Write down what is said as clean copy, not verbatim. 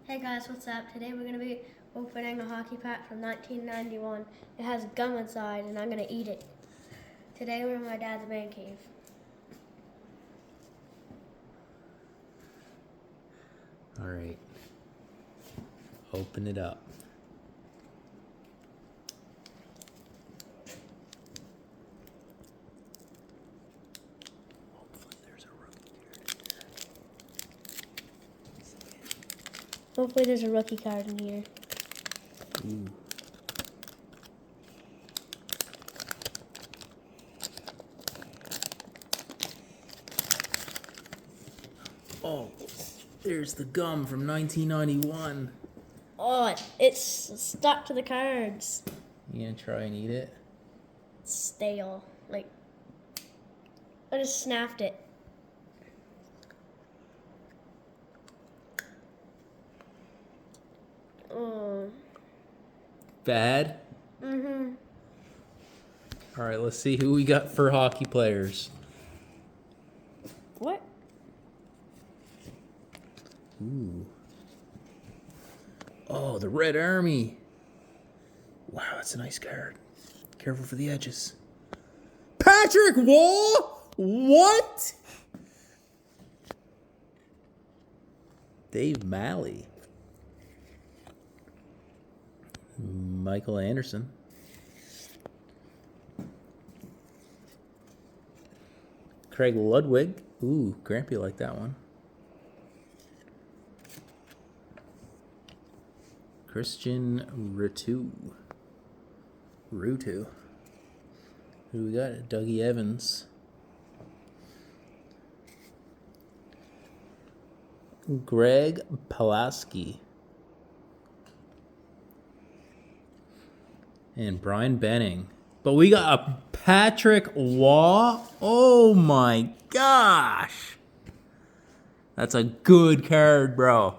Hey guys, what's up? Today we're going to be opening a hockey pack from 1991. It has gum inside and I'm going to eat it. Today we're in my dad's man cave. All right. Open it up. Hopefully there's a rookie card in here. Ooh. Oh, there's the gum from 1991. Oh, it's stuck to the cards. You gonna try and eat it? It's stale. Like, I just snapped it. Oh. Bad? Mm-hmm. All right, let's see who we got for hockey players. What? Ooh. Oh, the Red Army. Wow, that's a nice card. Careful for the edges. Patrick Wall? What? Dave Malley. Michael Anderson. Craig Ludwig. Ooh, Grampy liked that one. Christian Rutu. Who do we got? Dougie Evans. Greg Pulaski. And Brian Benning. But we got a Patrick Waugh. Oh my gosh. That's a good card, bro.